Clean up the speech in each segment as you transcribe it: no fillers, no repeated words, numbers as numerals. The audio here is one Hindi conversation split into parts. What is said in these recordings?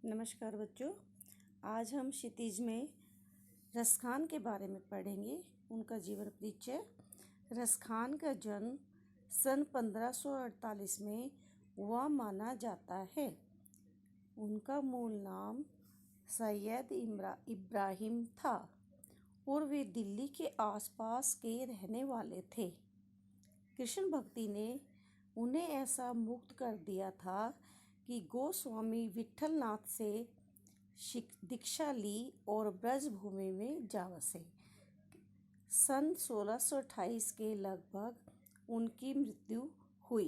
नमस्कार बच्चों। आज हम क्षितिज में रसखान के बारे में पढ़ेंगे। उनका जीवन परिचय। रसखान का जन्म सन 1548 में हुआ माना जाता है। उनका मूल नाम सैयद इब्राहिम था और वे दिल्ली के आसपास के रहने वाले थे। कृष्ण भक्ति ने उन्हें ऐसा मुक्त कर दिया था कि गोस्वामी विट्ठलनाथ से दीक्षा ली और ब्रजभूमि में जा बसे। सन 1628 के लगभग उनकी मृत्यु हुई।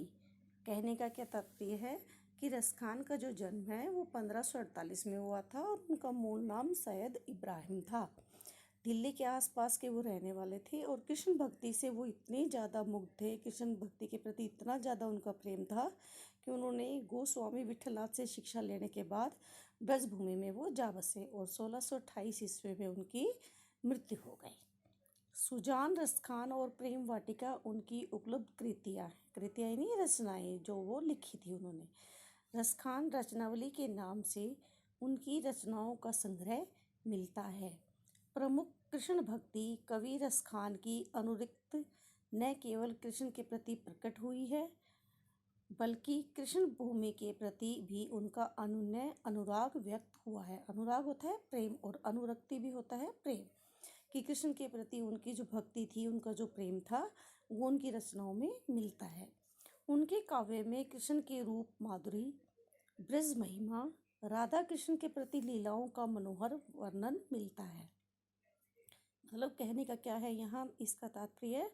कहने का क्या तात्पर्य है कि रसखान का जो जन्म है वो 1548 में हुआ था और उनका मूल नाम सैयद इब्राहिम था। दिल्ली के आसपास के वो रहने वाले थे और कृष्ण भक्ति से वो इतने ज़्यादा मुग्ध थे, कृष्ण भक्ति के प्रति इतना ज़्यादा उनका प्रेम था कि उन्होंने गोस्वामी विट्ठलनाथ से शिक्षा लेने के बाद ब्रजभूमि में वो जा बसे और 1628 ईस्वी में उनकी मृत्यु हो गई। सुजान रसखान और प्रेम वाटिका उनकी उपलब्ध कृतियाँ यानी रचनाएं जो वो लिखी थी उन्होंने। रसखान रचनावली के नाम से उनकी रचनाओं का संग्रह मिलता है। प्रमुख कृष्ण भक्ति कवि रसखान की अनुरक्ति न केवल कृष्ण के प्रति प्रकट हुई है बल्कि कृष्ण भूमि के प्रति भी उनका अनुनय अनुराग व्यक्त हुआ है। अनुराग होता है प्रेम और अनुरक्ति भी होता है प्रेम, कि कृष्ण के प्रति उनकी जो भक्ति थी, उनका जो प्रेम था वो उनकी रचनाओं में मिलता है। उनके काव्य में कृष्ण के रूप माधुरी, ब्रज महिमा, राधा कृष्ण के प्रति लीलाओं का मनोहर वर्णन मिलता है। मतलब कहने का क्या है यहाँ, इसका तात्पर्य है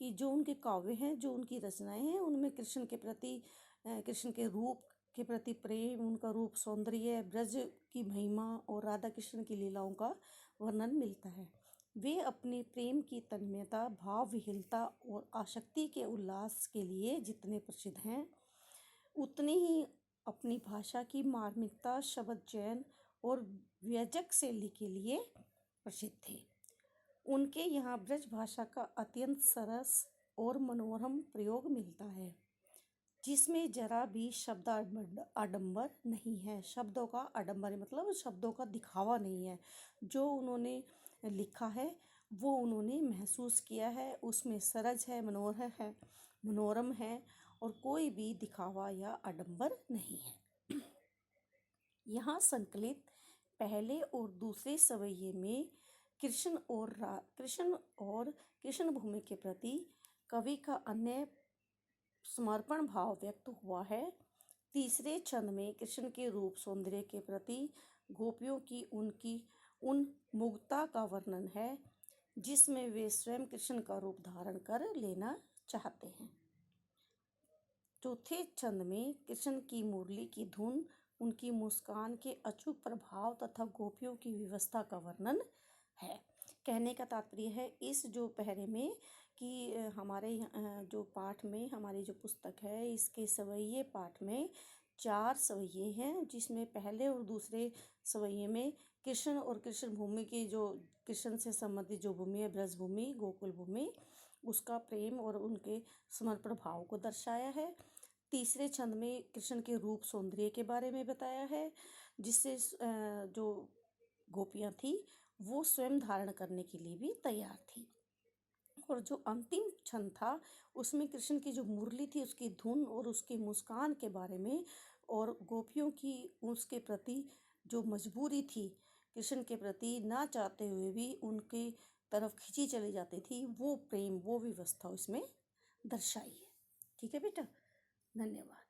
कि जो उनके काव्य हैं, जो उनकी रचनाएं हैं, उनमें कृष्ण के प्रति, कृष्ण के रूप के प्रति प्रेम, उनका रूप सौंदर्य, ब्रज की महिमा और राधा कृष्ण की लीलाओं का वर्णन मिलता है। वे अपने प्रेम की तन्मयता, भाव विहीनता और आसक्ति के उल्लास के लिए जितने प्रसिद्ध हैं, उतने ही अपनी भाषा की मार्मिकता, शब्द चयन और व्यंजक शैली के लिए प्रसिद्ध थे। उनके यहाँ ब्रज भाषा का अत्यंत सरस और मनोरम प्रयोग मिलता है, जिसमें जरा भी शब्द आडंबर नहीं है। शब्दों का आडंबर मतलब शब्दों का दिखावा नहीं है। जो उन्होंने लिखा है वो उन्होंने महसूस किया है, उसमें सरज है, मनोहर है, मनोरम है और कोई भी दिखावा या आडंबर नहीं है। यहाँ संकलित पहले और दूसरे सवैये में कृष्ण और कृष्ण भूमि के प्रति कवि का अन्य समर्पण भाव व्यक्त हुआ है। तीसरे छंद में कृष्ण के रूप सौंदर्य के प्रति गोपियों की उनकी उन मुग्धता का वर्णन है जिसमें वे स्वयं कृष्ण का रूप धारण कर लेना चाहते हैं। चौथे छंद में कृष्ण की मुरली की धुन, उनकी मुस्कान के अचूक प्रभाव तथा गोपियों की व्यवस्था का वर्णन है। कहने का तात्पर्य है इस जो पहरे में कि हमारे जो पाठ में, हमारी जो पुस्तक है, इसके सवैये पाठ में 4 सवैये हैं, जिसमें पहले और दूसरे सवैये में कृष्ण और कृष्ण भूमि की जो कृष्ण से संबंधित जो भूमि है, ब्रज भूमि, गोकुल भूमि, उसका प्रेम और उनके समर्पण भाव को दर्शाया है। तीसरे छंद में कृष्ण के रूप सौंदर्य के बारे में बताया है, जिससे जो गोपियाँ थी वो स्वयं धारण करने के लिए भी तैयार थी। और जो अंतिम छंद था उसमें कृष्ण की जो मुरली थी, उसकी धुन और उसकी मुस्कान के बारे में, और गोपियों की उसके प्रति जो मजबूरी थी, कृष्ण के प्रति ना चाहते हुए भी उनके तरफ खिंची चली जाती थी, वो प्रेम, वो व्यवस्था उसमें दर्शाई है। ठीक है बेटा, धन्यवाद।